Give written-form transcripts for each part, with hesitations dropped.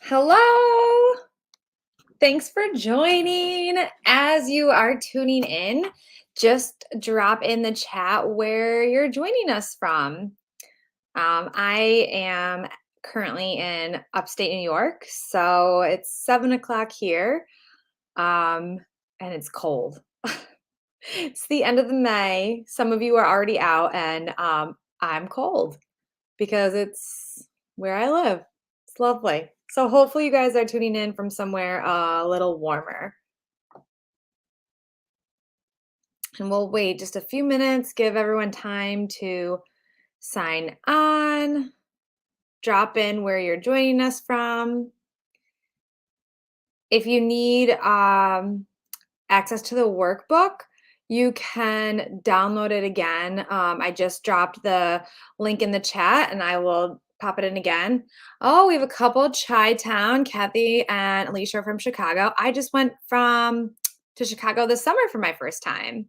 Hello. Thanks for joining. As you are tuning in, just drop in the chat where you're joining us from. I am currently in upstate New York, so it's 7 o'clock here, and it's cold. It's the end of the May. Some of you are already out, and I'm cold because it's where I live. It's lovely. So hopefully you guys are tuning in from somewhere a little warmer. And we'll wait just a few minutes, give everyone time to sign on, drop in where you're joining us from. If you need access to the workbook, you can download it again. I just dropped the link in the chat and I will pop it in again. Oh, we have a couple, Chi-Town, Kathy and Alicia are from Chicago. I just went to Chicago this summer for my first time.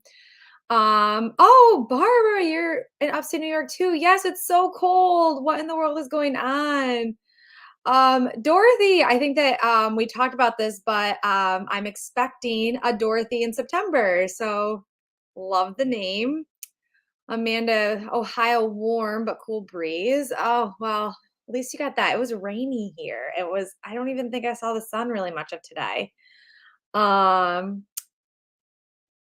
Oh, Barbara, you're in upstate New York too. Yes, it's so cold. What in the world is going on? Dorothy, I think that we talked about this, but I'm expecting a Dorothy in September. So love the name. Amanda, Ohio, warm but cool breeze. Oh, well, at least you got that. It was rainy here. I don't even think I saw the sun really much of today. Um,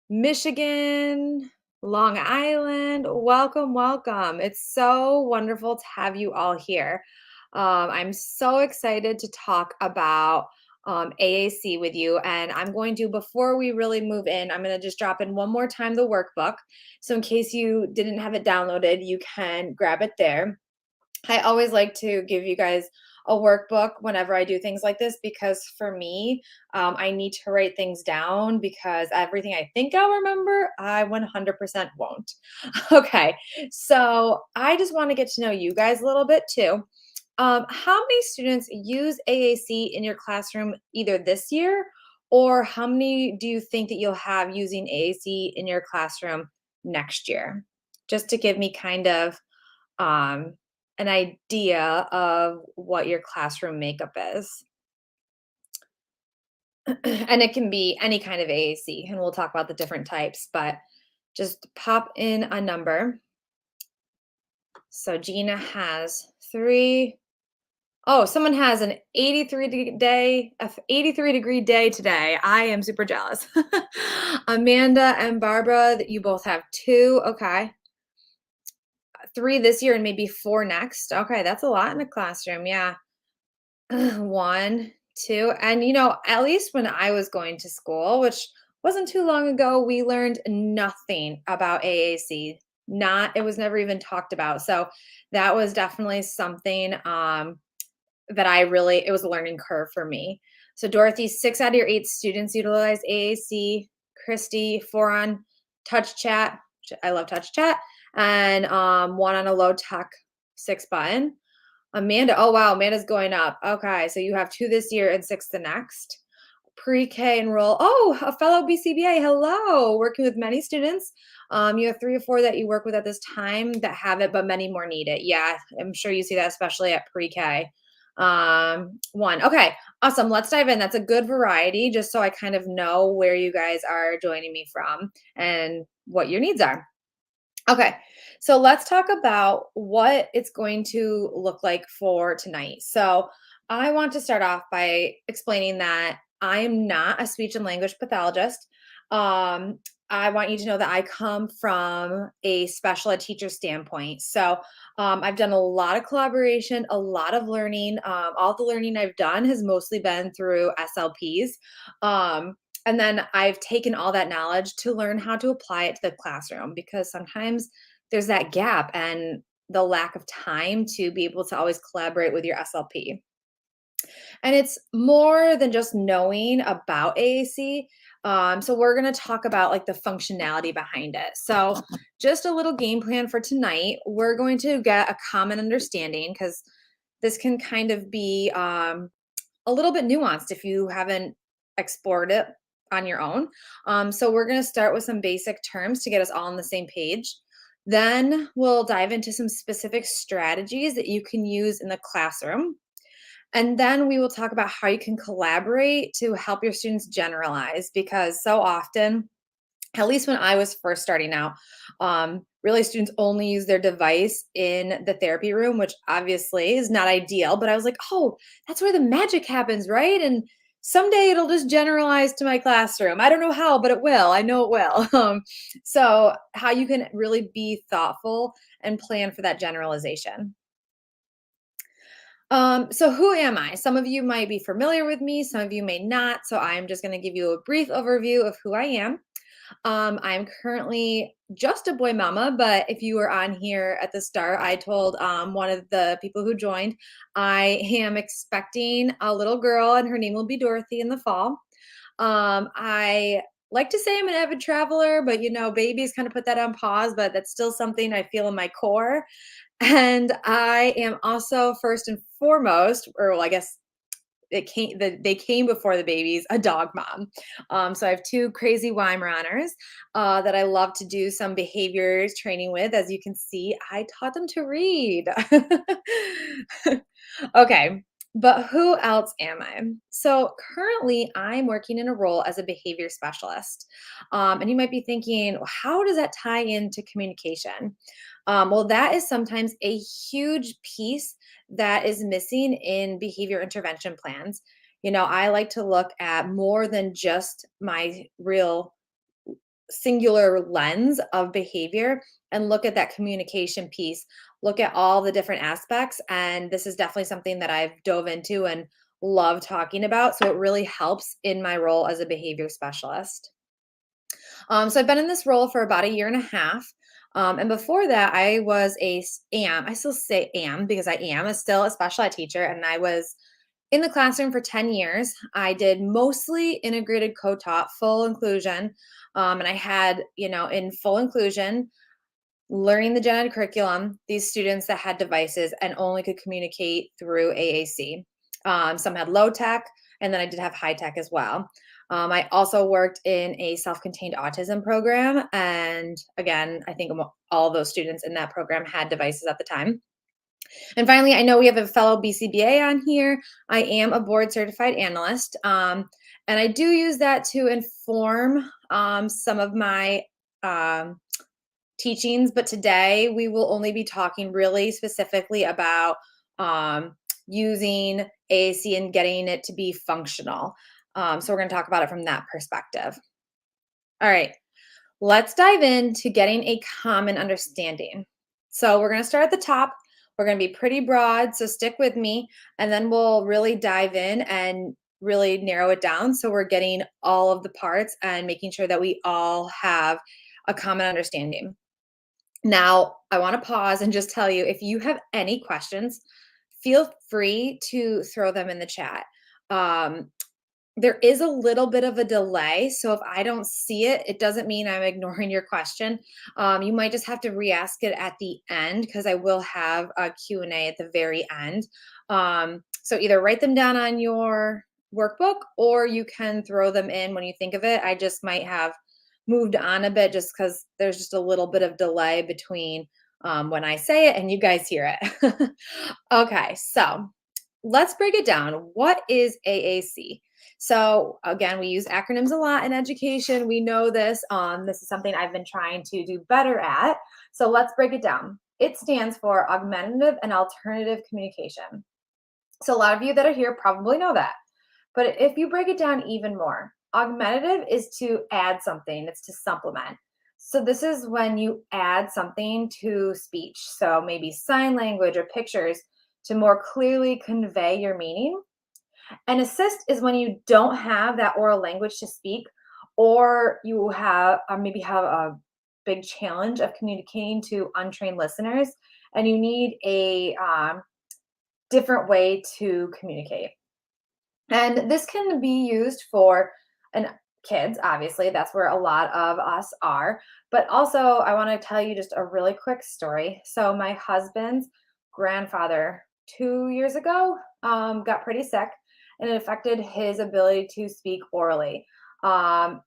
Michigan, Long Island, welcome, welcome. It's so wonderful to have you all here. I'm so excited to talk about AAC with you. And I'm going to, before we really move in, I'm going to just drop in one more time the workbook. So, in case you didn't have it downloaded, you can grab it there. I always like to give you guys a workbook whenever I do things like this because for me, I need to write things down because everything I think I'll remember, I 100% won't. Okay, so I just want to get to know you guys a little bit too. How many students use AAC in your classroom either this year, or how many do you think that you'll have using AAC in your classroom next year? Just to give me kind of um, an idea of what your classroom makeup is. And it can be any kind of AAC, and we'll talk about the different types, but just pop in a number. So Gina has 3. Oh, someone has an 83-degree day today. I am super jealous. Amanda and Barbara, that you both have 2. Okay. 3 this year and maybe 4 next. Okay, that's a lot in a classroom. Yeah. 1, 2, and at least when I was going to school, which wasn't too long ago, we learned nothing about AAC. It was never even talked about. So that was definitely something that it was a learning curve for me. So Dorothy, 6 out of your 8 students utilize AAC. Christy, 4 on touch chat. I love touch chat, and 1 on a low tech 6 button. Amanda, oh wow, Amanda's going up. Okay, so you have 2 this year and 6 the next. Pre-K enroll. Oh, a fellow BCBA. Hello, working with many students. You have 3 or 4 that you work with at this time that have it, but many more need it. Yeah, I'm sure you see that, especially at pre-K. 1. Okay, awesome. Let's dive in. That's a good variety, just so I kind of know where you guys are joining me from and what your needs are. Okay, so let's talk about what it's going to look like for tonight. So I want to start off by explaining that I am not a speech and language pathologist. I want you to know that I come from a special ed teacher standpoint. So I've done a lot of collaboration, a lot of learning. All the learning I've done has mostly been through SLPs. And then I've taken all that knowledge to learn how to apply it to the classroom because sometimes there's that gap and the lack of time to be able to always collaborate with your SLP. And it's more than just knowing about AAC. So we're going to talk about like the functionality behind it. So just a little game plan for tonight. We're going to get a common understanding because this can kind of be a little bit nuanced if you haven't explored it on your own. So we're going to start with some basic terms to get us all on the same page. Then we'll dive into some specific strategies that you can use in the classroom. And then we will talk about how you can collaborate to help your students generalize because so often, at least when I was first starting out, really students only use their device in the therapy room, which obviously is not ideal. But I was like, oh, that's where the magic happens, right? And someday it'll just generalize to my classroom. I don't know how, but it will. I know it will. So, how you can really be thoughtful and plan for that generalization. So who am I? Some of you might be familiar with me, some of you may not. So I'm just going to give you a brief overview of who I am. I'm currently just a boy mama, but if you were on here at the start, I told one of the people who joined, I am expecting a little girl and her name will be Dorothy in the fall. I like to say I'm an avid traveler, but babies kind of put that on pause, but that's still something I feel in my core. And I am also first and foremost, or well, I guess they came before the babies, a dog mom. So I have two crazy Weimaraners that I love to do some behaviors training with. As you can see, I taught them to read. Okay, but who else am I? So currently, I'm working in a role as a behavior specialist. And you might be thinking, "Well, how does that tie into communication?" Well, that is sometimes a huge piece that is missing in behavior intervention plans. I like to look at more than just my real singular lens of behavior and look at that communication piece, look at all the different aspects. And this is definitely something that I've dove into and love talking about. So it really helps in my role as a behavior specialist. So I've been in this role for about a year and a half. And before that, I was I still say am because I am still a special ed teacher. And I was in the classroom for 10 years. I did mostly integrated co-taught, full inclusion. And I had, in full inclusion, learning the gen ed curriculum, these students that had devices and only could communicate through AAC. Some had low tech, and then I did have high tech as well. I also worked in a self contained autism program. And again, I think all those students in that program had devices at the time. And finally, I know we have a fellow BCBA on here. I am a board certified analyst. And I do use that to inform some of my um, teachings, but today we will only be talking really specifically about using AAC and getting it to be functional. So we're going to talk about it from that perspective. All right, let's dive into getting a common understanding. So we're going to start at the top. We're going to be pretty broad, so stick with me, and then we'll really dive in and really narrow it down so we're getting all of the parts and making sure that we all have a common understanding. Now, I want to pause and just tell you if you have any questions, feel free to throw them in the chat. Um, there is a little bit of a delay, so if I don't see it, it doesn't mean I'm ignoring your question. You might just have to re-ask it at the end because I will have a Q&A at the very end. So either write them down on your workbook or you can throw them in when you think of it. I just might have moved on a bit just because there's just a little bit of delay between when I say it and you guys hear it. Okay, so let's break it down. What is AAC? So again, we use acronyms a lot in education. We know this. This is something I've been trying to do better at. So let's break it down. It stands for Augmentative and Alternative Communication. So a lot of you that are here probably know that. But if you break it down even more, augmentative is to add something, it's to supplement. So this is when you add something to speech. So maybe sign language or pictures to more clearly convey your meaning. And assist is when you don't have that oral language to speak, or you have maybe have a big challenge of communicating to untrained listeners, and you need a different way to communicate. And this can be used for kids, obviously, that's where a lot of us are. But also, I want to tell you just a really quick story. So, my husband's grandfather 2 years ago got pretty sick, and it affected his ability to speak orally. And,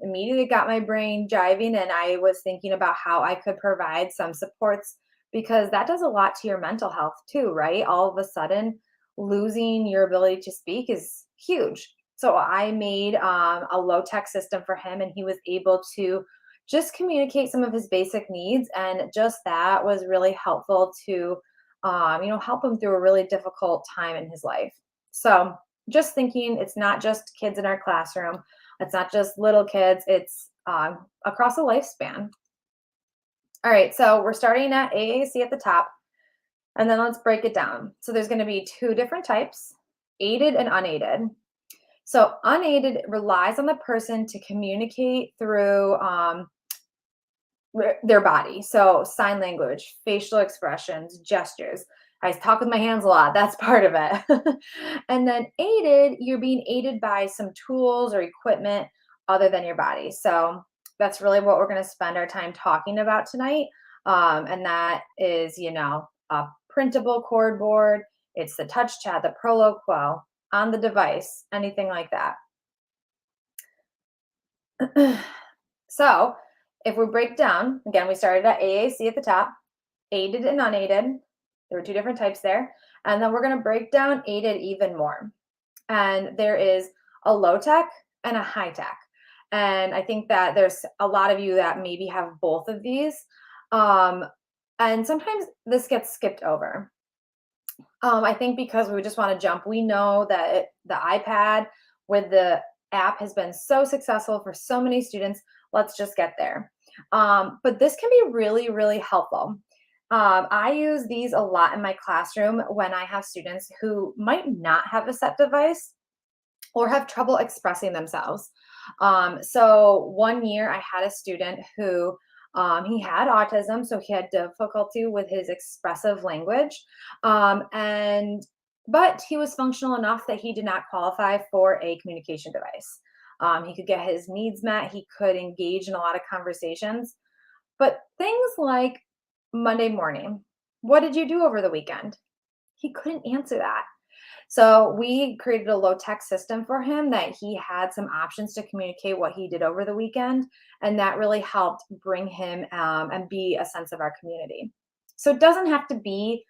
immediately got my brain jiving, and I was thinking about how I could provide some supports because that does a lot to your mental health too, right? All of a sudden, losing your ability to speak is huge. So I made a low tech system for him, and he was able to just communicate some of his basic needs. And just that was really helpful to, help him through a really difficult time in his life. So just thinking it's not just kids in our classroom, it's not just little kids, it's across a lifespan. All right, so we're starting at AAC at the top, and then let's break it down. So there's going to be two different types, aided and unaided. So unaided relies on the person to communicate through their body. So sign language, facial expressions, gestures. I talk with my hands a lot. That's part of it. And then aided, you're being aided by some tools or equipment other than your body. So that's really what we're going to spend our time talking about tonight. And that is, a printable cord board. It's the touch chat, the Proloquo on the device, anything like that. So if we break down, again, we started at AAC at the top, aided and unaided. There were two different types there. And then we're going to break down aided even more. And there is a low tech and a high tech. And I think that there's a lot of you that maybe have both of these. And sometimes this gets skipped over. I think because we just want to jump, we know that the iPad with the app has been so successful for so many students. Let's just get there. But this can be really, really helpful. I use these a lot in my classroom when I have students who might not have a set device or have trouble expressing themselves. So one year I had a student who he had autism, so he had difficulty with his expressive language, but he was functional enough that he did not qualify for a communication device. He could get his needs met. He could engage in a lot of conversations, but things like Monday morning, what did you do over the weekend? He couldn't answer that. So we created a low tech system for him that he had some options to communicate what he did over the weekend. And that really helped bring him and be a sense of our community. So it doesn't have to be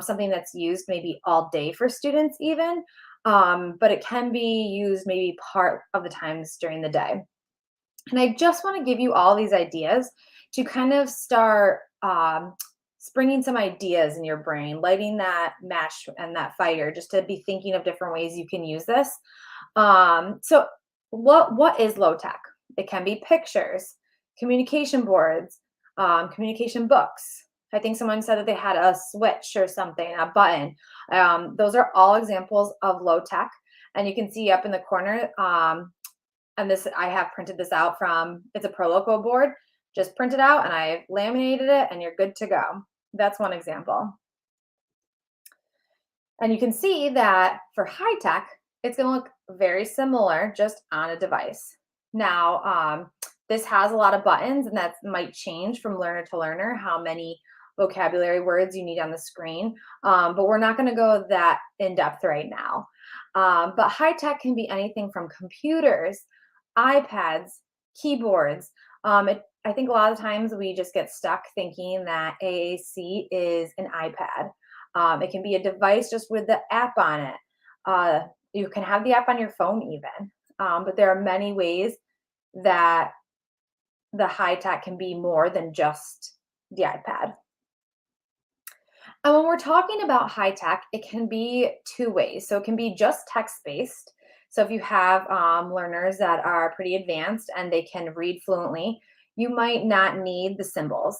something that's used maybe all day for students even, but it can be used maybe part of the times during the day. And I just want to give you all these ideas to kind of start springing some ideas in your brain, lighting that match and that fire, just to be thinking of different ways you can use this. So what is low tech? It can be pictures, communication boards, communication books. I think someone said that they had a switch or something, a button. Those are all examples of low tech. And you can see up in the corner, and this, I have printed this out from, it's a Proloquo board. Just print it out and I've laminated it and you're good to go. That's one example. And you can see that for high tech, it's going to look very similar, just on a device. Now, this has a lot of buttons, and that might change from learner to learner, how many vocabulary words you need on the screen. But we're not going to go that in depth right now. But high tech can be anything from computers, iPads, keyboards. I think a lot of times we just get stuck thinking that AAC is an iPad. It can be a device just with the app on it. You can have the app on your phone even, but there are many ways that the high tech can be more than just the iPad. And when we're talking about high tech, it can be two ways. So it can be just text-based. So if you have learners that are pretty advanced and they can read fluently, you might not need the symbols,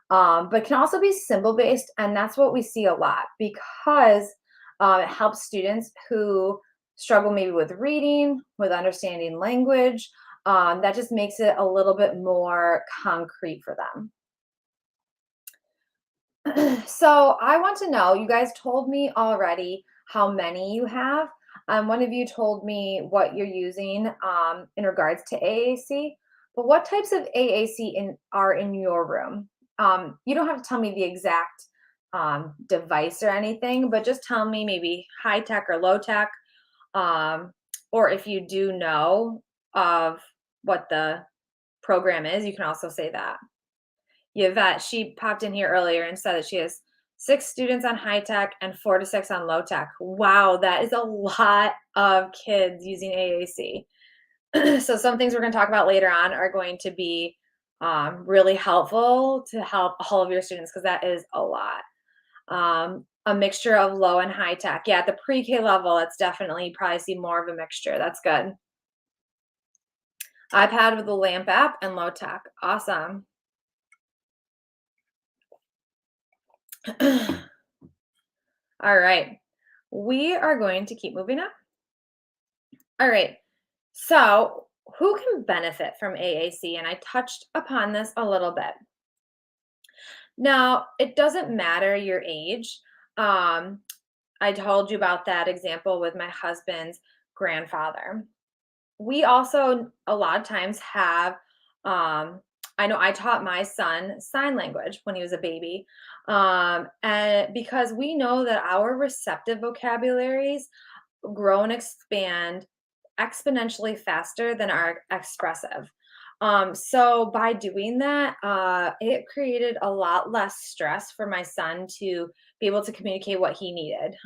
but it can also be symbol-based. And that's what we see a lot because it helps students who struggle maybe with reading, with understanding language. That just makes it a little bit more concrete for them. So I want to know, you guys told me already how many you have. One of you told me what you're using in regards to AAC, but what types of AAC are in your room? You don't have to tell me the exact device or anything, but just tell me maybe high tech or low tech, or if you do know of what the program is, you can also say that. Yvette, she popped in here earlier and said that she has 6 students on high tech, and 4 to 6 on low tech. Wow, that is a lot of kids using AAC. So some things we're going to talk about later on are going to be really helpful to help all of your students because that is a lot. A mixture of low and high tech. Yeah, at the pre-K level, it's definitely you probably see more of a mixture. That's good. iPad with the LAMP app and low tech. Awesome. All right. We are going to keep moving up. All right. So, who can benefit from AAC? And I touched upon this a little bit. Now, it doesn't matter your age. Um, I told you about that example with my husband's grandfather. We also a lot of times have I know I taught my son sign language when he was a baby. And because we know that our receptive vocabularies grow and expand exponentially faster than our expressive. So by doing that, it created a lot less stress for my son to be able to communicate what he needed.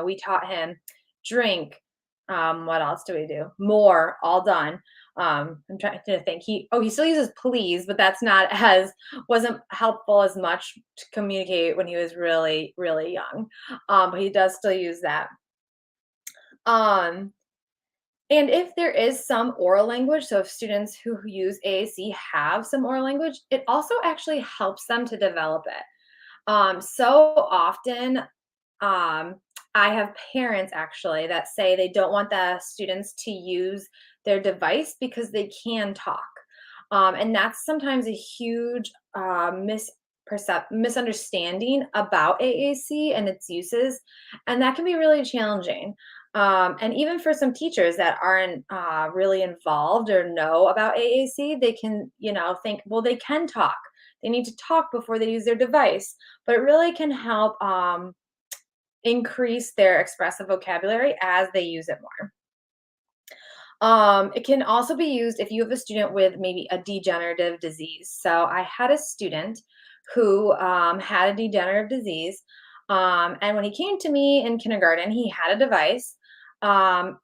We taught him drink. What else do we do? More, all done. I'm trying to think. He still uses please, but that's not as wasn't helpful as much to communicate when he was really, really young. But he does still use that. Um, and if there is some oral language, so if students who use AAC have some oral language, it also actually helps them to develop it. So often, um, I have parents actually that say they don't want the students to use their device because they can talk. And that's sometimes a huge misunderstanding about AAC and its uses. And that can be really challenging. And even for some teachers that aren't really involved or know about AAC, they can, think, well, they can talk. They need to talk before they use their device, but it really can help increase their expressive vocabulary as they use it more. It can also be used if you have a student with maybe a degenerative disease. So I had a student who had a degenerative disease. And when he came to me in kindergarten, he had a device, um,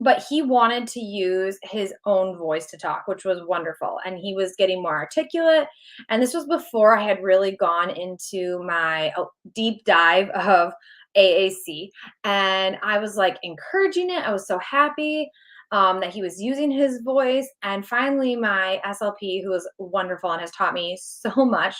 but he wanted to use his own voice to talk, which was wonderful. And he was getting more articulate. And this was before I had really gone into my deep dive of AAC. And I was like encouraging it. I was so happy that he was using his voice. And finally, my SLP, who was wonderful and has taught me so much,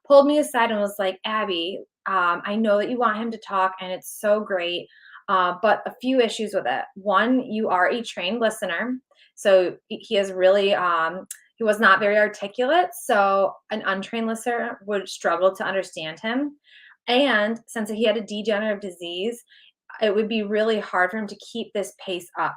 pulled me aside and was like, Abby, I know that you want him to talk, and it's so great. But a few issues with it. One, you are a trained listener. So he is really, he was not very articulate. So an untrained listener would struggle to understand him. And since he had a degenerative disease, it would be really hard for him to keep this pace up.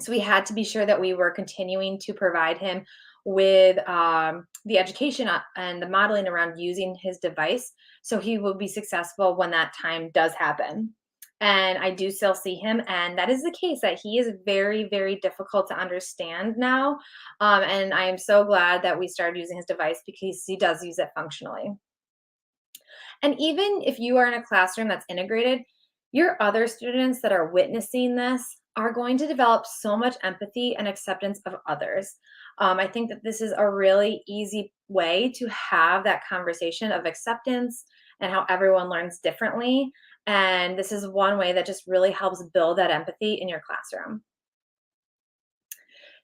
So we had to be sure that we were continuing to provide him with the education and the modeling around using his device so he will be successful when that time does happen. And I do still see him, and that is the case that he is very, very difficult to understand now. And I am so glad that we started using his device because he does use it functionally. And even if you are in a classroom that's integrated, your other students that are witnessing this are going to develop so much empathy and acceptance of others. I think that this is a really easy way to have that conversation of acceptance and how everyone learns differently. And this is one way that just really helps build that empathy in your classroom.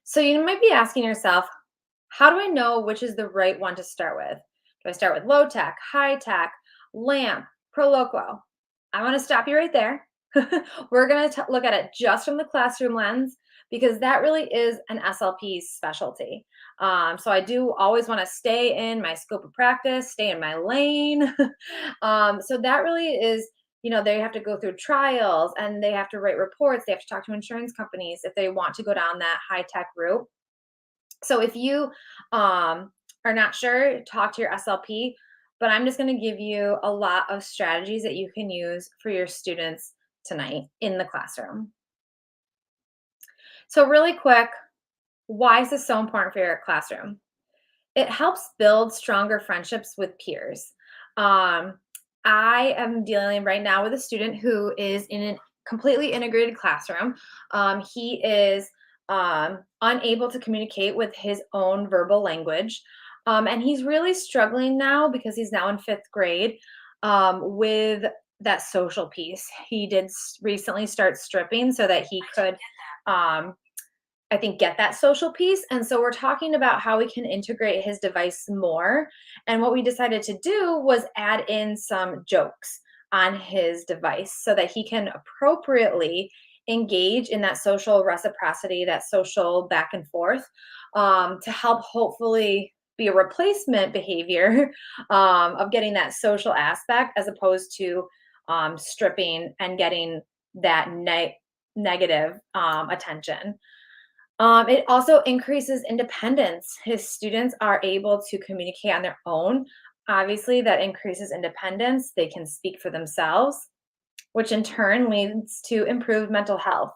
So you might be asking yourself, how do I know which is the right one to start with? Do I start with low tech, high tech, LAMP, Proloquo? I want to stop you right there. We're going to look at it just from the classroom lens because that really is an SLP's specialty. So I do always want to stay in my scope of practice, stay in my lane. So that really is, they have to go through trials and they have to write reports. They have to talk to insurance companies if they want to go down that high tech route. So if you are not sure, talk to your SLP, but I'm just going to give you a lot of strategies that you can use for your students tonight in the classroom. So really quick, why is this so important for your classroom? It helps build stronger friendships with peers. Um, I am dealing right now with a student who is in a completely integrated classroom. He is unable to communicate with his own verbal language. And he's really struggling now because he's now in fifth grade with that social piece. He did recently start stripping so that he could um, I think, get that social piece. And so we're talking about how we can integrate his device more. And what we decided to do was add in some jokes on his device so that he can appropriately engage in that social reciprocity, that social back and forth, to help hopefully be a replacement behavior of getting that social aspect as opposed to stripping and getting that negative attention. It also increases independence. His students are able to communicate on their own. Obviously, that increases independence. They can speak for themselves, which in turn leads to improved mental health.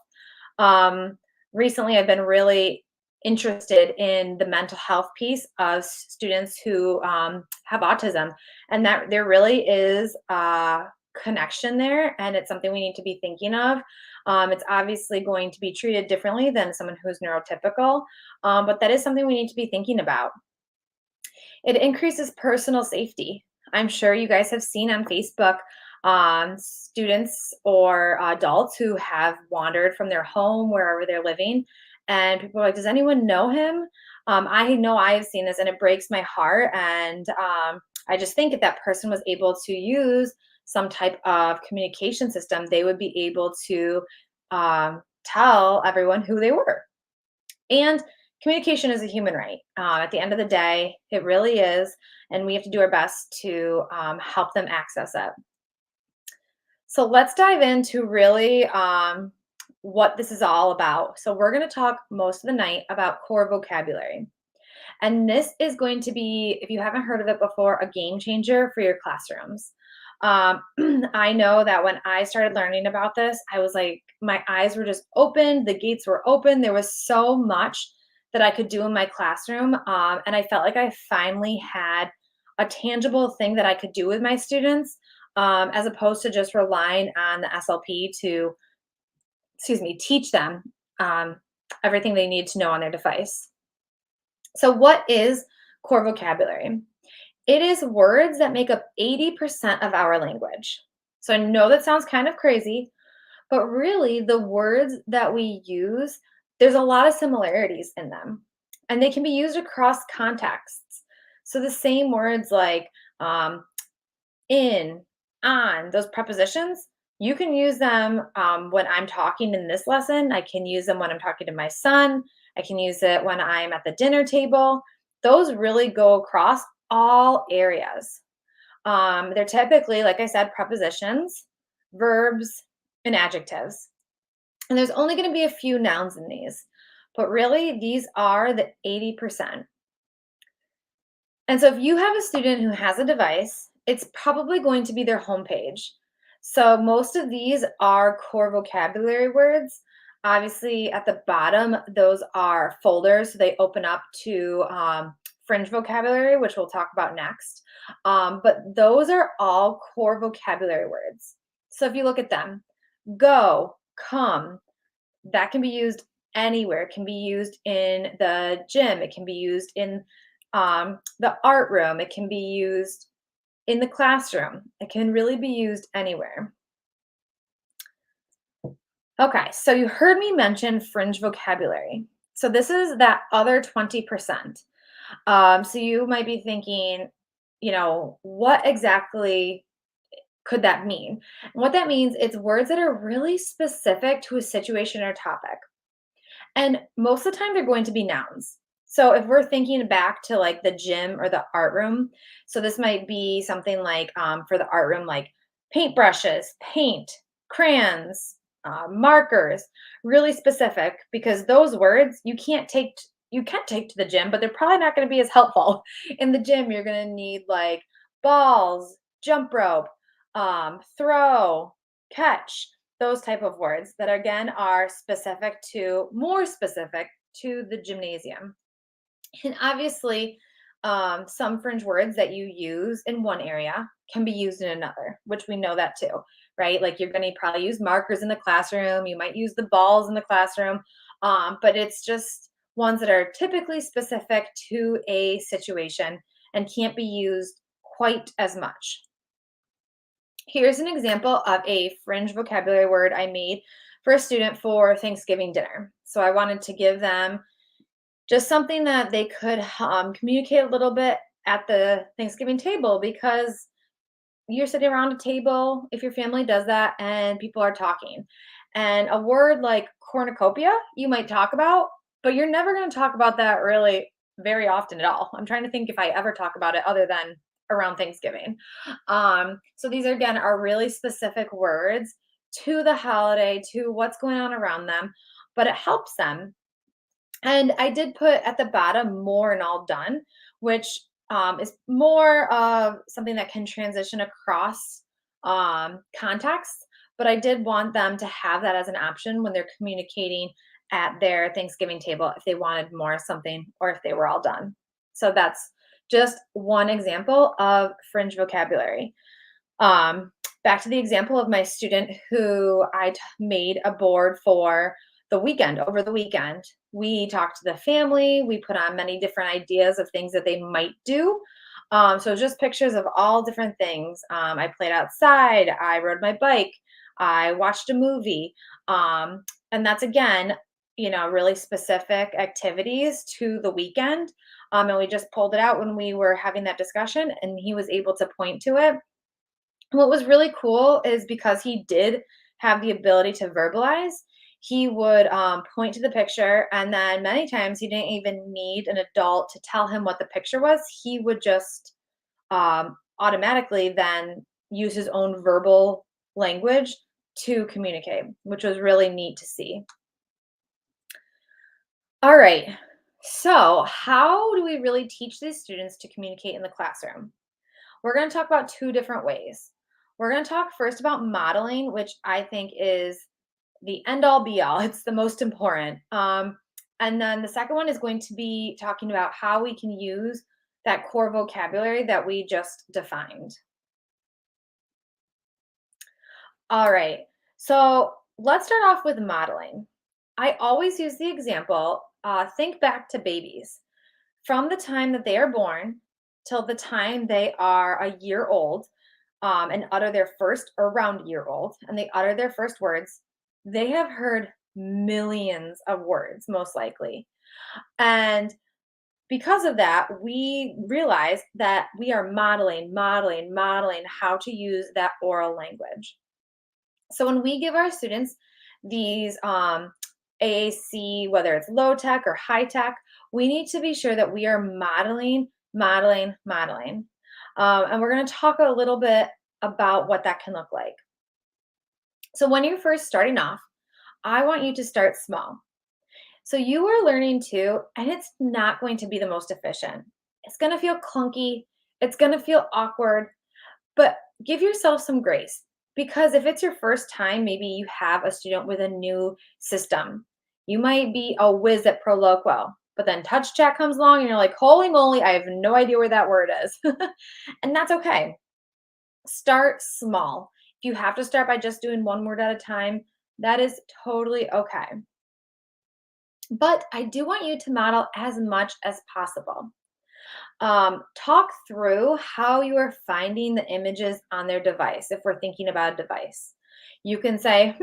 Recently, I've been really interested in the mental health piece of students who have autism, and that there really is a connection there, and it's something we need to be thinking of. It's obviously going to be treated differently than someone who's neurotypical, but that is something we need to be thinking about. It increases personal safety. I'm sure you guys have seen on Facebook students or adults who have wandered from their home, wherever they're living, and people are like, does anyone know him? I know I have seen this and it breaks my heart. And I just think if that person was able to use some type of communication system, they would be able to tell everyone who they were. And communication is a human right. At the end of the day, it really is. And we have to do our best to help them access it. So let's dive into really what this is all about. So we're going to talk most of the night about core vocabulary. And this is going to be, if you haven't heard of it before, a game changer for your classrooms. Um, I know that when I started learning about this, I was like, my eyes were just open, the gates were open. There was so much that I could do in my classroom. And I felt like I finally had a tangible thing that I could do with my students, as opposed to just relying on the SLP to, excuse me, teach them um, everything they need to know on their device. So, what is core vocabulary? It is words that make up 80% of our language. So, I know that sounds kind of crazy, but really, the words that we use, there's a lot of similarities in them, and they can be used across contexts. So, the same words like um, in, on, those prepositions, you can use them when I'm talking in this lesson. I can use them when I'm talking to my son. I can use it when I'm at the dinner table. Those really go across all areas. They're typically, like I said, prepositions, verbs, and adjectives. And there's only going to be a few nouns in these, but really these are the 80%. And so if you have a student who has a device, it's probably going to be their homepage. So most of these are core vocabulary words. Obviously, at the bottom, those are folders. So they open up to fringe vocabulary, which we'll talk about next. But those are all core vocabulary words. So if you look at them, go, come, that can be used anywhere. It can be used in the gym. It can be used in the art room. It can be used in the classroom. It can really be used anywhere. Okay, so you heard me mention fringe vocabulary. So this is that other 20%. So you might be thinking, what exactly could that mean? And what that means, it's words that are really specific to a situation or topic. And most of the time, they're going to be nouns. So if we're thinking back to like the gym or the art room, so this might be something like for the art room, like paintbrushes, paint, crayons, markers, really specific because those words you can't take to the gym, but they're probably not going to be as helpful. In the gym, you're going to need like balls, jump rope, throw, catch, those type of words that again are more specific to the gymnasium. And obviously, some fringe words that you use in one area can be used in another. which we know that too, right? Like you're going to probably use markers in the classroom. You might use the balls in the classroom, but it's just ones that are typically specific to a situation and can't be used quite as much. Here's an example of a fringe vocabulary word I made for a student for Thanksgiving dinner. So I wanted to give them just something that they could communicate a little bit at the Thanksgiving table, because you're sitting around a table, if your family does that, and people are talking. And a word like cornucopia, you might talk about, but you're never going to talk about that really very often at all. I'm trying to think if I ever talk about it other than around Thanksgiving. So these again are really specific words to the holiday, to what's going on around them, but it helps them. And I did put at the bottom more and all done, which is more of something that can transition across contexts. But I did want them to have that as an option when they're communicating at their Thanksgiving table if they wanted more something or if they were all done. So that's just one example of fringe vocabulary. Um, Back to the example of my student who made a board for the weekend. Over the weekend, we talked to the family. We put on many different ideas of things that they might do. So just pictures of all different things. I played outside. I rode my bike. I watched a movie. And that's again, really specific activities to the weekend. And we just pulled it out when we were having that discussion, and he was able to point to it. What was really cool is because he did have the ability to verbalize, he would point to the picture, and then many times he didn't even need an adult to tell him what the picture was. He would just automatically then use his own verbal language to communicate, which was really neat to see. All right. So, how do we really teach these students to communicate in the classroom? We're going to talk about two different ways. We're going to talk first about modeling, which I think is the end all be all. It's the most important. And then the second one is going to be talking about how we can use that core vocabulary that we just defined. All right. So let's start off with modeling. I always use the example, think back to babies. From the time that they are born till the time they are a year old, and utter their first, or around year old, and they utter their first words, they have heard millions of words, most likely. And because of that, we realize that we are modeling how to use that oral language. So when we give our students these AAC, whether it's low tech or high tech, we need to be sure that we are modeling. And we're going to talk a little bit about what that can look like. So when you're first starting off, I want you to start small. So you are learning too, and it's not going to be the most efficient. It's going to feel clunky. It's going to feel awkward, but give yourself some grace, because if it's your first time, maybe you have a student with a new system. You might be a whiz at Proloquo, but then touch chat comes along and you're like, holy moly, I have no idea where that word is. And that's okay. Start small. If you have to start by just doing one word at a time, that is totally okay. But I do want you to model as much as possible. Talk through how you are finding the images on their device. If we're thinking about a device, you can say,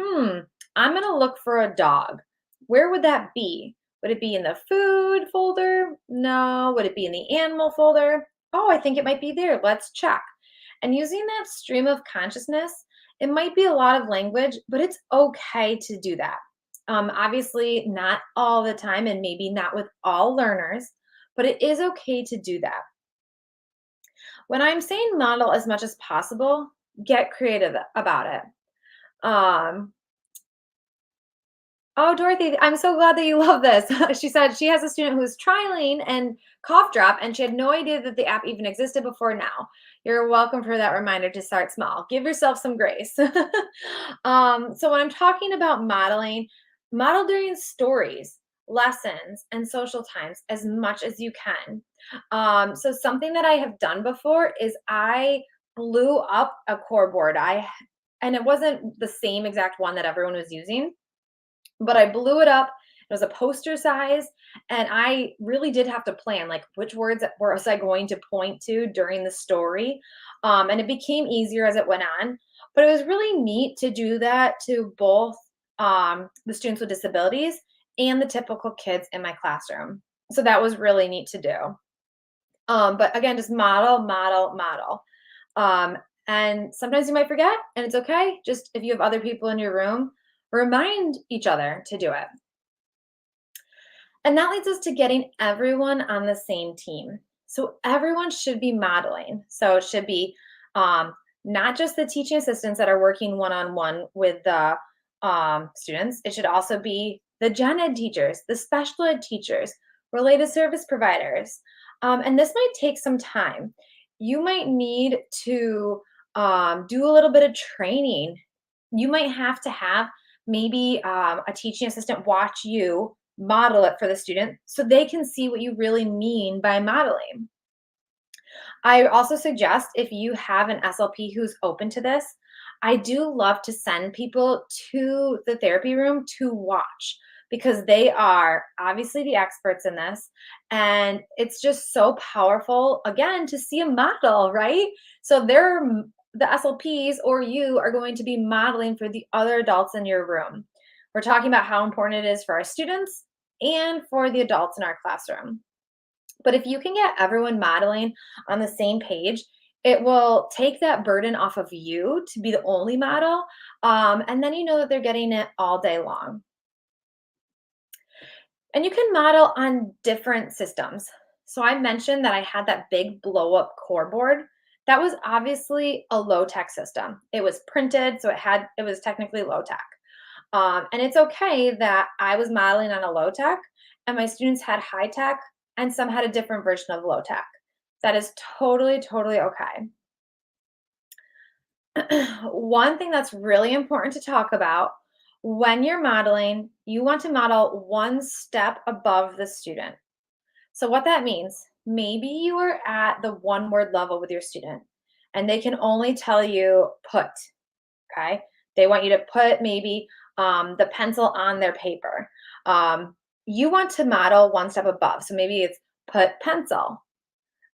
I'm going to look for a dog. Where would that be? Would it be in the food folder? No. Would it be in the animal folder? Oh, I think it might be there. Let's check. And using that stream of consciousness, it might be a lot of language, but it's okay to do that. Obviously, not all the time, and maybe not with all learners, but it is okay to do that. When I'm saying model as much as possible, get creative about it. Oh, Dorothy, I'm so glad that you love this. She said she has a student who's trialing and cough drop, and she had no idea that the app even existed before now. You're welcome for that reminder to start small. Give yourself some grace. So when I'm talking about modeling, model during stories, lessons, and social times as much as you can. So something that I have done before is I blew up a core board. And it wasn't the same exact one that everyone was using, but I blew it up. It was a poster size, and I really did have to plan like which words was I going to point to during the story. And it became easier as it went on. But it was really neat to do that to both the students with disabilities and the typical kids in my classroom. So that was really neat to do. But again, just model, model, model. Um, and sometimes you might forget, and it's okay. Just if you have other people in your room, remind each other to do it. And that leads us to getting everyone on the same team. So everyone should be modeling. So it should be not just the teaching assistants that are working one-on-one with the students. It should also be the gen ed teachers, the special ed teachers, related service providers. And this might take some time. You might need to do a little bit of training. You might have maybe a teaching assistant watch you model it for the student so they can see what you really mean by modeling. I also suggest if you have an SLP who's open to this, I do love to send people to the therapy room to watch because they are obviously the experts in this. And it's just so powerful, again, to see a model, right? So the SLPs or you are going to be modeling for the other adults in your room. We're talking about how important it is for our students and for the adults in our classroom. But if you can get everyone modeling on the same page, it will take that burden off of you to be the only model. And then you know that they're getting it all day long. And you can model on different systems. So I mentioned that I had that big blow up core board. That was obviously a low tech system. It was printed, so it was technically low tech. And it's okay that I was modeling on a low tech and my students had high tech and some had a different version of low tech. That is totally, totally okay. One thing that's really important to talk about when you're modeling, you want to model one step above the student. So, what that means, maybe you are at the one word level with your student and they can only tell you put, okay? They want you to put maybe the pencil on their paper. You want to model one step above. So maybe it's put pencil.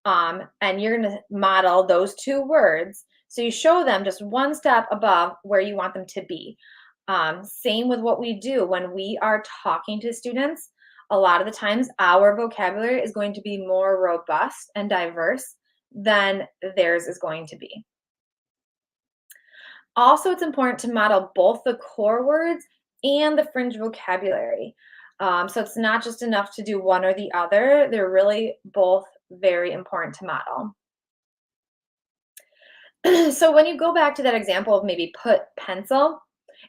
And you're going to model those two words. So you show them just one step above where you want them to be. Same with what we do when we are talking to students. A lot of the times, our vocabulary is going to be more robust and diverse than theirs is going to be. Also, it's important to model both the core words and the fringe vocabulary. So it's not just enough to do one or the other. They're really both very important to model. So when you go back to that example of maybe put pencil,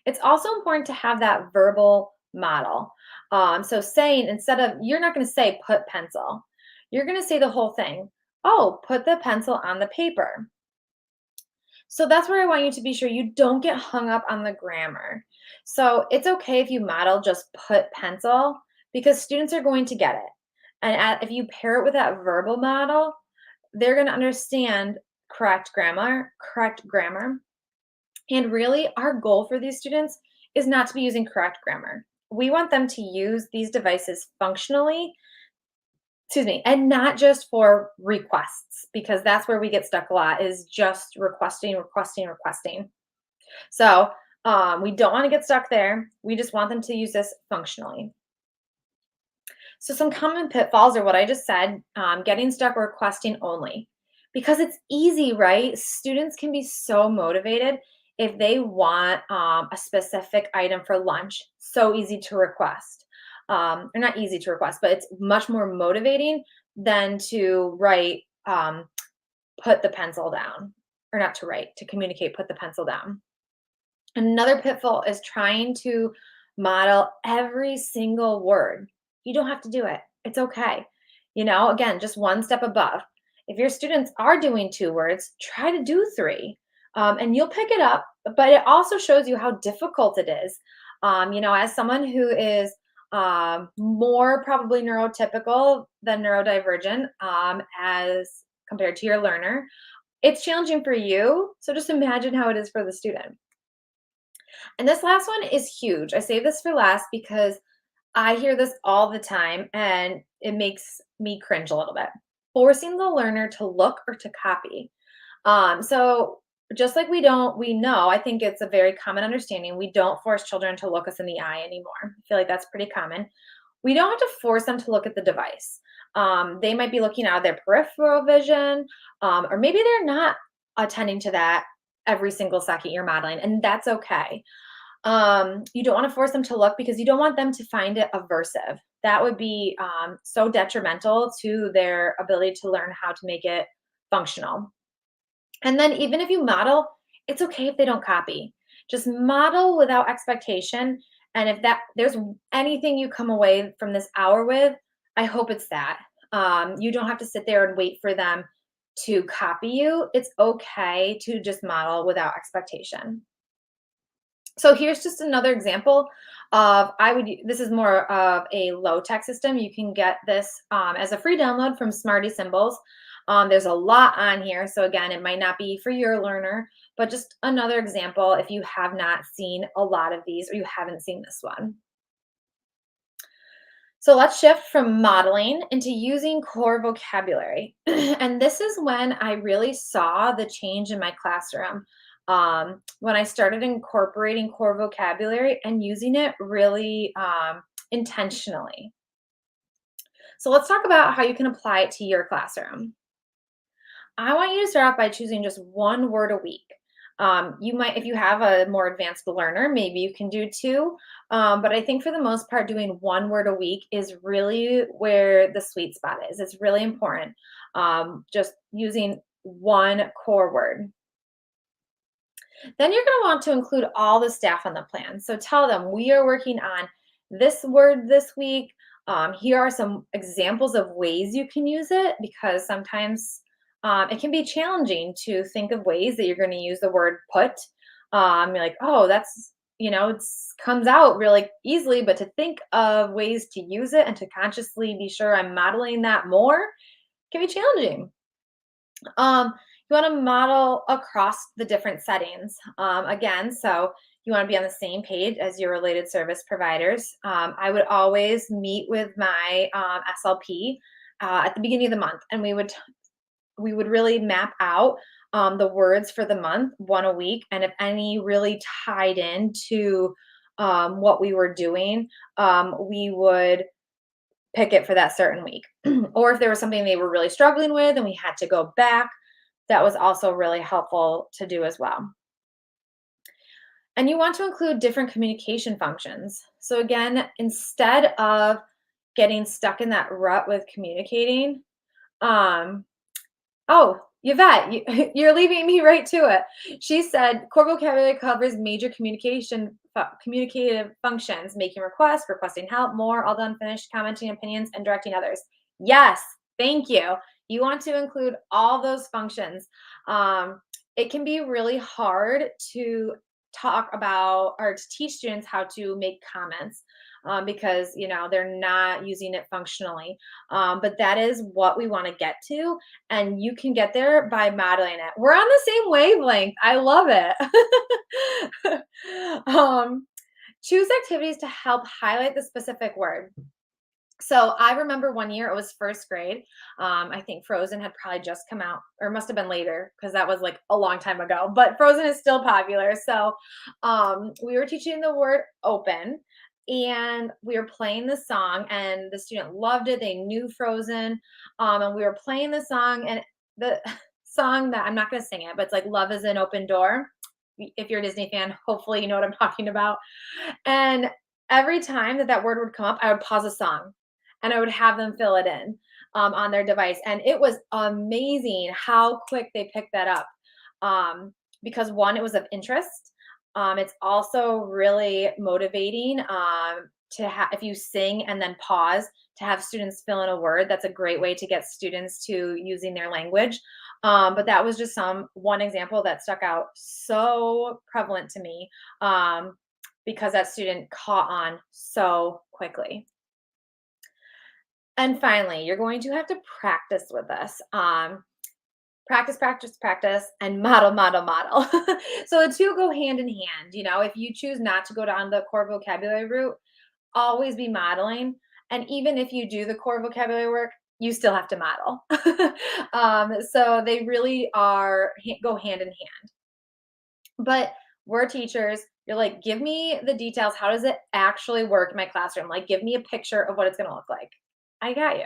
it's also important to have that verbal model. So saying instead of, you're not going to say put pencil, you're going to say the whole thing. Oh, put the pencil on the paper. So that's where I want you to be sure you don't get hung up on the grammar. So it's okay if you model just put pencil because students are going to get it. And if you pair it with that verbal model, they're going to understand correct grammar. And really, our goal for these students is not to be using correct grammar. We want them to use these devices functionally, and not just for requests, because that's where we get stuck a lot is just requesting. So we don't want to get stuck there. We just want them to use this functionally. So some common pitfalls are what I just said, getting stuck requesting only. Because it's easy, right? Students can be so motivated if they want a specific item for lunch. So easy to request. Or not easy to request, but it's much more motivating than to write, put the pencil down. Or not to write, to communicate, put the pencil down. Another pitfall is trying to model every single word. You don't have to do it. It's okay. Again, just one step above. If your students are doing 2 words, try to do 3, and you'll pick it up. But it also shows you how difficult it is. As someone who is more probably neurotypical than neurodivergent, as compared to your learner, It's challenging for you, so just imagine how it is for the student. And this last one is huge. I save this for last because I hear this all the time and it makes me cringe a little bit. Forcing the learner to look or to copy. So just like we know, I think it's a very common understanding. We don't force children to look us in the eye anymore. I feel like that's pretty common. We don't have to force them to look at the device. They might be looking out of their peripheral vision, or maybe they're not attending to that every single second you're modeling, and that's okay. You don't want to force them to look because you don't want them to find it aversive. That would be so detrimental to their ability to learn how to make it functional. And then even if you model, it's okay if they don't copy. Just model without expectation. And if that there's anything you come away from this hour with, I hope it's that. You don't have to sit there and wait for them to copy you. It's okay to just model without expectation. So here's just another example of this is more of a low tech system. You can get this as a free download from Smarty Symbols. There's a lot on here. So again, it might not be for your learner, but just another example if you have not seen a lot of these or you haven't seen this one. So let's shift from modeling into using core vocabulary. And this is when I really saw the change in my classroom. When I started incorporating core vocabulary and using it really intentionally. So let's talk about how you can apply it to your classroom. I want you to start off by choosing just one word a week. You might, if you have a more advanced learner, maybe you can do two. But I think for the most part, doing one word a week is really where the sweet spot is. It's really important. Just using one core word. Then you're going to want to include all the staff on the plan. So tell them we are working on this word this week. Here are some examples of ways you can use it because sometimes it can be challenging to think of ways that you're going to use the word put. You're like, oh, that's, it comes out really easily, but to think of ways to use it and to consciously be sure I'm modeling that more can be challenging. You want to model across the different settings. Again, so you want to be on the same page as your related service providers. I would always meet with my SLP at the beginning of the month, and we would really map out the words for the month, one a week, and if any really tied into what we were doing, we would pick it for that certain week. Or if there was something they were really struggling with and we had to go back, that was also really helpful to do as well. And you want to include different communication functions. So again, instead of getting stuck in that rut with communicating, um, oh, Yvette, you're leaving me right to it. She said core vocabulary covers major communicative functions, making requests, requesting help, more, all done, finished, commenting opinions, and directing others. Yes, thank you. You want to include all those functions. It can be really hard to talk about or to teach students how to make comments because they're not using it functionally. But that is what we want to get to, and you can get there by modeling it. We're on the same wavelength. I love it. Choose activities to help highlight the specific word. So I remember one year, it was first grade. I think Frozen had probably just come out, or must have been later because that was like a long time ago. But Frozen is still popular. So we were teaching the word open, and we were playing the song, and the student loved it. They knew Frozen, and we were playing the song, and the song that I'm not going to sing it, but it's like "Love is an Open Door." If you're a Disney fan, hopefully you know what I'm talking about. And every time that word would come up, I would pause a song and I would have them fill it in on their device. And it was amazing how quick they picked that up because one, it was of interest. It's also really motivating to have, if you sing and then pause, to have students fill in a word. That's a great way to get students to using their language. But that was just one example that stuck out so prevalent to me because that student caught on so quickly. And finally, you're going to have to practice with this. Practice, practice, practice, and model, model, model. So the two go hand in hand. If you choose not to go down the core vocabulary route, always be modeling. And even if you do the core vocabulary work, you still have to model. So they really go hand in hand. But we're teachers. You're like, give me the details. How does it actually work in my classroom? Like, give me a picture of what it's going to look like. I got you.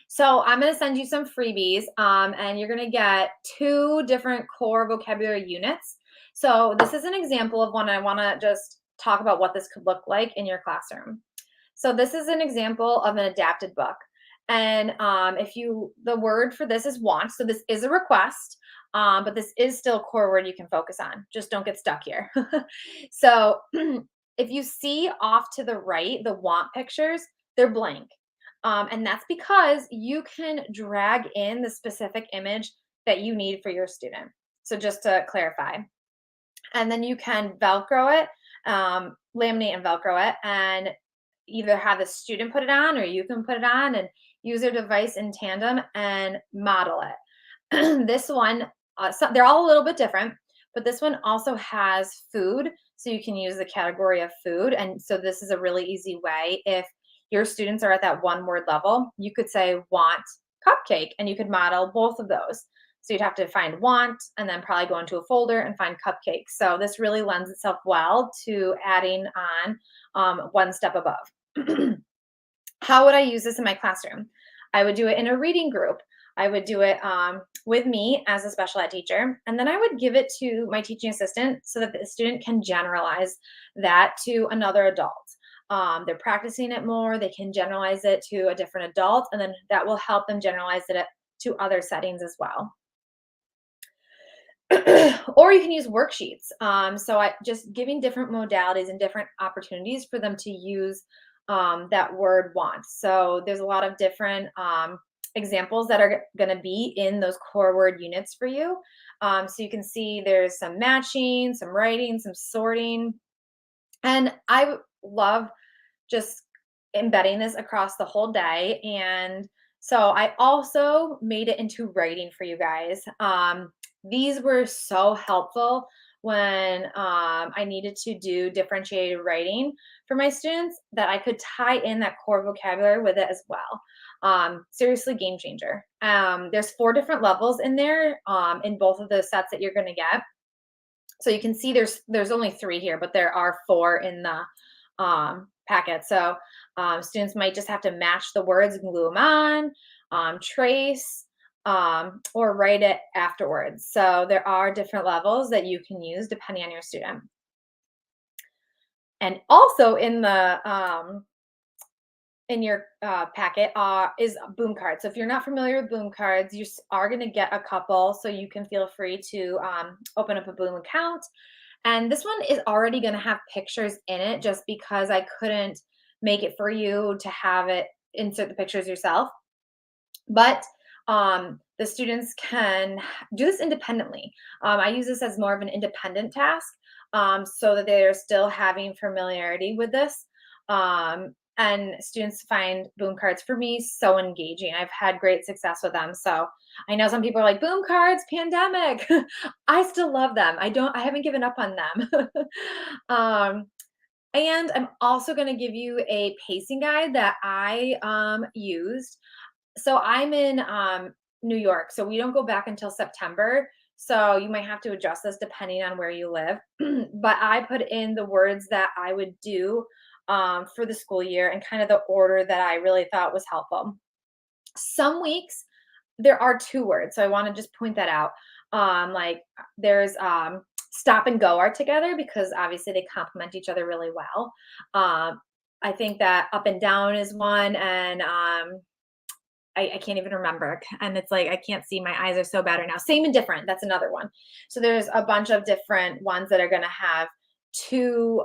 So I'm going to send you some freebies, and you're going to get 2 different core vocabulary units. So this is an example of one. I want to just talk about what this could look like in your classroom. So this is an example of an adapted book. And the word for this is want. So this is a request, but this is still a core word you can focus on. Just don't get stuck here. So if you see off to the right, the want pictures, they're blank. And that's because you can drag in the specific image that you need for your student. So just to clarify. And then you can Velcro it, laminate and Velcro it, and either have the student put it on or you can put it on and use their device in tandem and model it. This one, they're all a little bit different, but this one also has food. So you can use the category of food. And so this is a really easy way. If your students are at that one word level, you could say want cupcake and you could model both of those. So you'd have to find want and then probably go into a folder and find cupcake. So this really lends itself well to adding on one step above. How would I use this in my classroom? I would do it in a reading group. I would do it with me as a special ed teacher, and then I would give it to my teaching assistant so that the student can generalize that to another adult. They're practicing it more, they can generalize it to a different adult, and then that will help them generalize it to other settings as well. Or you can use worksheets. So I just giving different modalities and different opportunities for them to use that word want. So there's a lot of different examples that are going to be in those core word units for you. So you can see there's some matching, some writing, some sorting. And I love just embedding this across the whole day. And so I also made it into writing for you guys. These were so helpful when I needed to do differentiated writing for my students, that I could tie in that core vocabulary with it as well. Seriously, game changer. There's 4 different levels in there in both of the sets that you're going to get. So you can see there's only 3 here, but there are 4 in the packet. So students might just have to match the words and glue them on, trace, or write it afterwards. So there are different levels that you can use depending on your student. And also in your packet is boom cards. So if you're not familiar with boom cards, you are going to get a couple, so you can feel free to open up a boom account. And this one is already going to have pictures in it, just because I couldn't make it for you to have it insert the pictures yourself. But the students can do this independently. I use this as more of an independent task, so that they're still having familiarity with this. And students find boom cards for me so engaging. I've had great success with them. So I know some people are like, boom cards, pandemic. I still love them. I haven't given up on them. And I'm also going to give you a pacing guide that I used. So I'm in New York, so we don't go back until September. So you might have to adjust this depending on where you live. But I put in the words that I would do for the school year and kind of the order that I really thought was helpful. Some weeks there are 2 words, so I want to just point that out. Like there's stop and go are together because obviously they complement each other really well. I think that up and down is one, and I can't even remember. And it's like, I can't see. My eyes are so bad right now. Same and different. That's another one. So there's a bunch of different ones that are going to have 2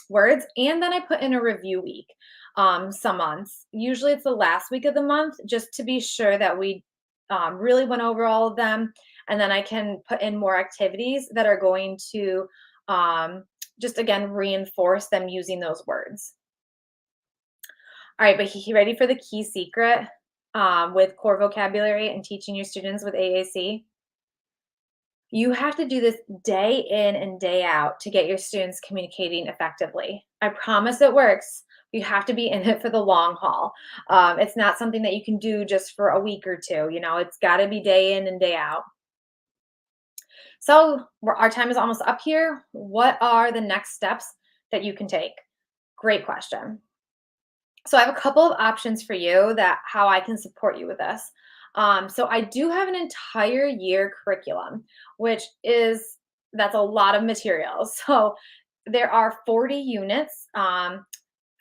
words. And then I put in a review week some months. Usually it's the last week of the month, just to be sure that we really went over all of them. And then I can put in more activities that are going to just, again, reinforce them using those words. All right, but ready for the key secret? with core vocabulary and teaching your students with AAC, you have to do this day in and day out to get your students communicating effectively. I promise it works. You have to be in it for the long haul. It's not something that you can do just for a week or two. It's got to be day in and day out. So our time is almost up here. What are the next steps that you can take? Great question. So I have a couple of options for you that how I can support you with this. So I do have an entire year curriculum, which that's a lot of materials. So there are 40 units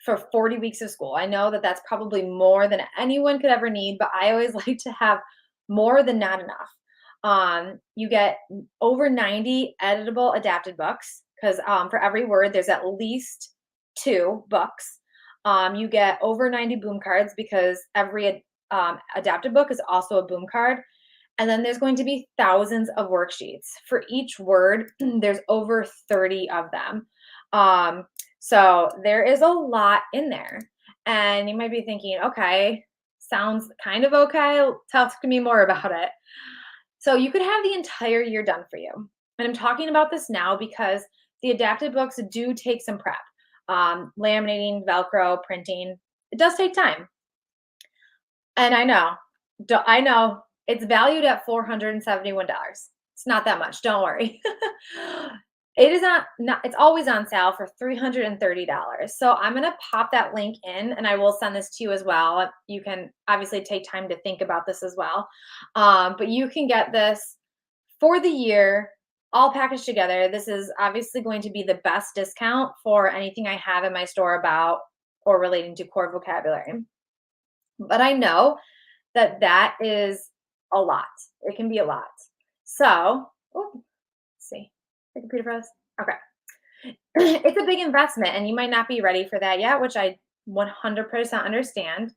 for 40 weeks of school. I know that that's probably more than anyone could ever need, but I always like to have more than not enough. You get over 90 editable adapted books because for every word, there's at least 2 books. You get over 90 boom cards because every adapted book is also a boom card. And then there's going to be thousands of worksheets. For each word, there's over 30 of them. So there is a lot in there. And you might be thinking, okay, sounds kind of okay. Talk to me more about it. So you could have the entire year done for you. And I'm talking about this now because the adapted books do take some prep. Laminating, Velcro, printing, it does take time. And I know it's valued at $471. It's not that much, don't worry. It is not it's always on sale for $330. So I'm going to pop that link in and I will send this to you as well. You can obviously take time to think about this as well. But you can get this for the year all packaged together. This is obviously going to be the best discount for anything I have in my store about or relating to core vocabulary. But I know that is a lot. It can be a lot. So, let's see. The computer froze. Okay. It's a big investment and you might not be ready for that yet, which I 100% understand.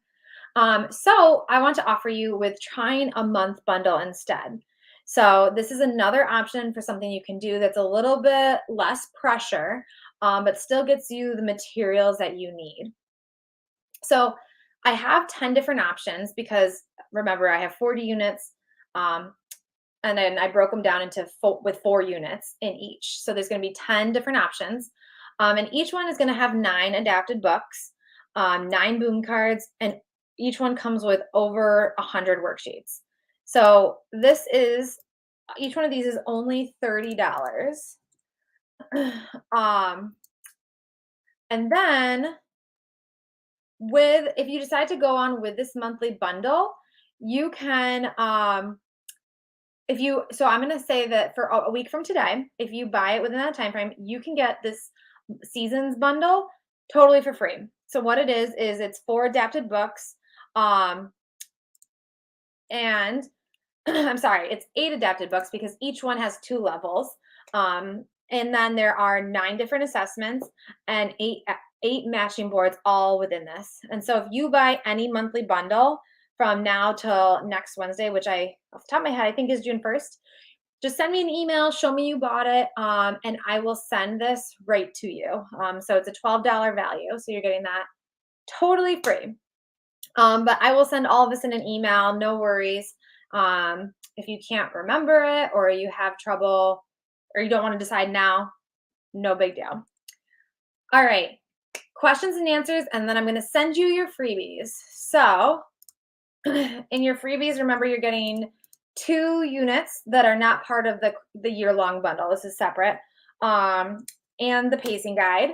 So I want to offer you with trying a month bundle instead. So this is another option for something you can do that's a little bit less pressure, but still gets you the materials that you need. So I have 10 different options because remember I have 40 units. And then I broke them down into with 4 units in each. So there's going to be 10 different options. And each one is going to have 9 adapted books, 9 boom cards, and each one comes with over 100 worksheets. So each one of these is only $30. And then if you decide to go on with this monthly bundle, you can so I'm going to say that for a week from today, if you buy it within that time frame, you can get this seasons bundle totally for free. So what it is it's 4 adapted books, and I'm sorry, it's 8 adapted books because each one has 2 levels. And then there are 9 different assessments and 8 matching boards all within this. And so if you buy any monthly bundle from now till next Wednesday, which off the top of my head, I think is June 1st, just send me an email, show me you bought it, and I will send this right to you. So it's a $12 value. So you're getting that totally free. But I will send all of this in an email, no worries. If you can't remember it or you have trouble or you don't want to decide now, no big deal. All right, questions and answers, and then I'm going to send you your freebies. So in your freebies, remember you're getting 2 units that are not part of the year-long bundle. This is separate. And the pacing guide.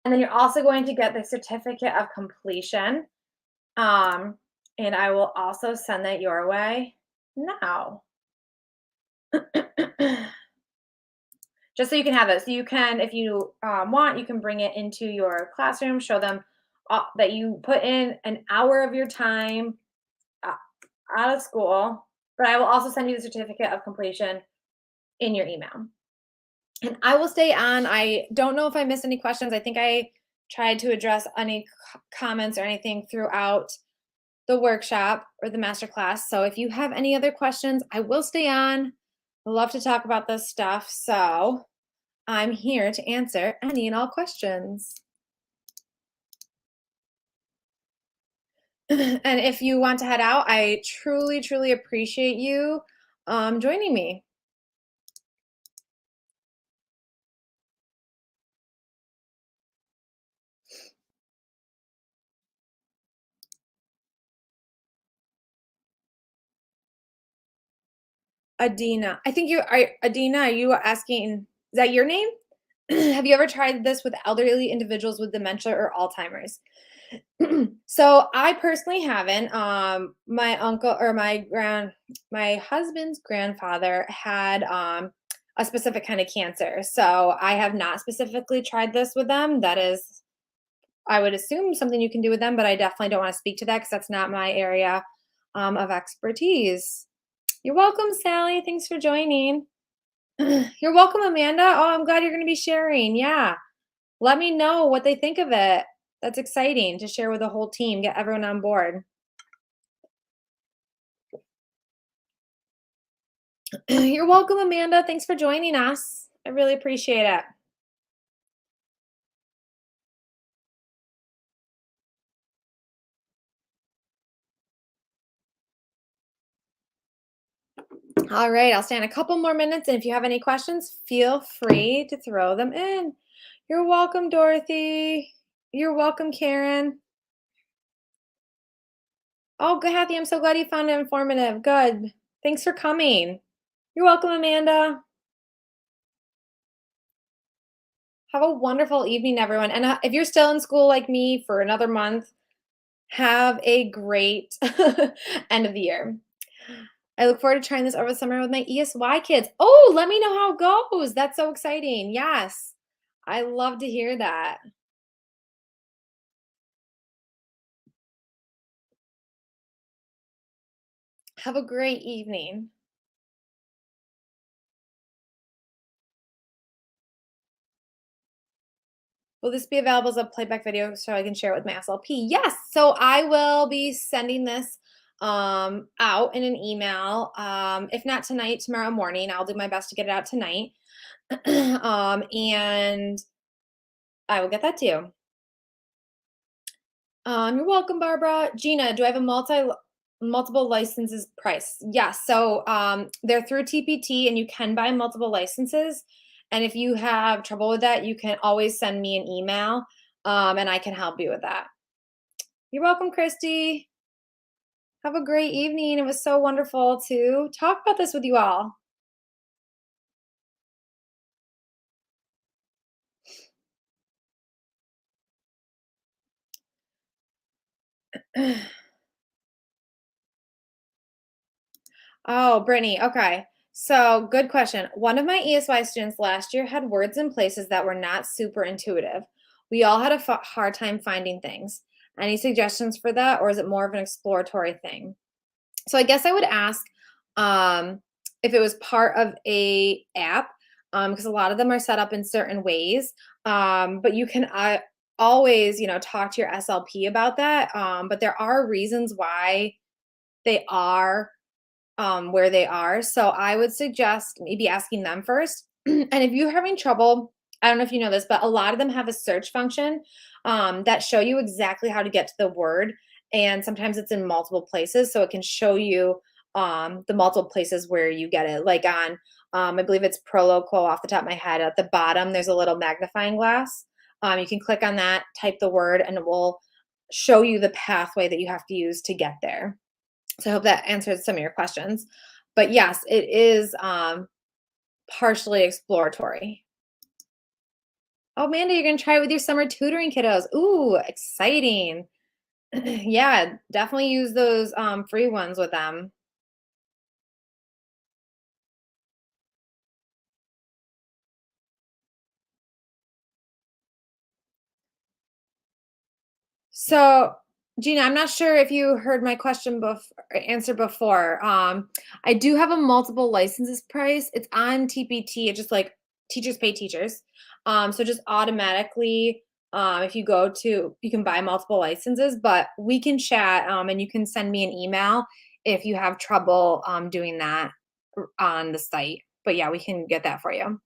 And then you're also going to get the certificate of completion. And I will also send that your way now. Just so you can have it. So you can, if you want, you can bring it into your classroom, show them that you put in an hour of your time out of school, but I will also send you the certificate of completion in your email. And I will stay on. I don't know if I missed any questions. I think I tried to address any comments or anything throughout the workshop or the masterclass. So if you have any other questions, I will stay on. I love to talk about this stuff. So I'm here to answer any and all questions. And if you want to head out, I truly, truly appreciate you joining me. Adina. I think you are Adina, are you asking, is that your name? Have you ever tried this with elderly individuals with dementia or Alzheimer's? So I personally haven't. My uncle or my husband's grandfather had a specific kind of cancer. So I have not specifically tried this with them. That is, I would assume something you can do with them, but I definitely don't want to speak to that because that's not my area of expertise. You're welcome, Sally. Thanks for joining. You're welcome, Amanda. Oh, I'm glad you're going to be sharing. Yeah. Let me know what they think of it. That's exciting to share with the whole team, get everyone on board. You're welcome, Amanda. Thanks for joining us. I really appreciate it. All right, I'll stay in a couple more minutes, and if you have any questions, feel free to throw them in. You're welcome, Dorothy. You're welcome, Karen. Oh, Kathy, I'm so glad you found it informative. Good. Thanks for coming. You're welcome, Amanda. Have a wonderful evening, everyone. And if you're still in school like me for another month, have a great end of the year. I look forward to trying this over the summer with my ESY kids. Oh, let me know how it goes. That's so exciting. Yes. I love to hear that. Have a great evening. Will this be available as a playback video so I can share it with my SLP? Yes. So I will be sending this out in an email. If not tonight, tomorrow morning. I'll do my best to get it out tonight. And I will get that to you. You're welcome, Barbara. Gina, do I have a multiple licenses price? Yes. So they're through TPT and you can buy multiple licenses. And if you have trouble with that, you can always send me an email and I can help you with that. You're welcome, Christy. Have a great evening. It was so wonderful to talk about this with you all. Oh, Brittany. Okay. So, good question. One of my ESY students last year had words in places that were not super intuitive. We all had a hard time finding things. Any suggestions for that, or is it more of an exploratory thing? So, I guess I would ask if it was part of a app, because a lot of them are set up in certain ways. But you can always, talk to your SLP about that. But there are reasons why they are where they are. So I would suggest maybe asking them first. And if you're having trouble, I don't know if you know this, but a lot of them have a search function that show you exactly how to get to the word. And sometimes it's in multiple places. So it can show you the multiple places where you get it. Like on, I believe it's Proloquo off the top of my head. At the bottom, there's a little magnifying glass. You can click on that, type the word, and it will show you the pathway that you have to use to get there. So I hope that answers some of your questions. But yes, it is partially exploratory. Oh, Amanda, you're going to try it with your summer tutoring kiddos. Ooh, exciting. Yeah, definitely use those free ones with them. So, Gina, I'm not sure if you heard my question answer before. I do have a multiple licenses price. It's on TPT. It's just like teachers pay teachers. So just automatically, if you go to, you can buy multiple licenses, but we can chat and you can send me an email if you have trouble doing that on the site. But yeah, we can get that for you.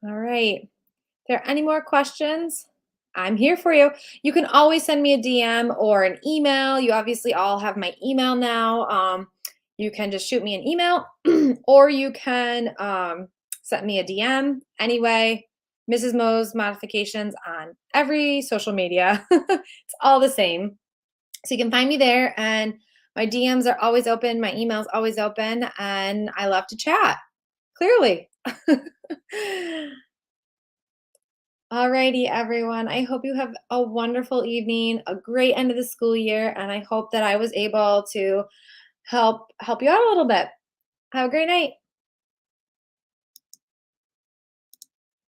All right. If there are any more questions, I'm here for you. You can always send me a DM or an email. You obviously all have my email now. You can just shoot me an email or you can send me a DM. Anyway, Mrs. Mo's modifications on every social media. It's all the same. So you can find me there, and my DMs are always open, my email's always open, and I love to chat. Clearly. Alrighty, everyone. I hope you have a wonderful evening, a great end of the school year, and I hope that I was able to help you out a little bit. Have a great night.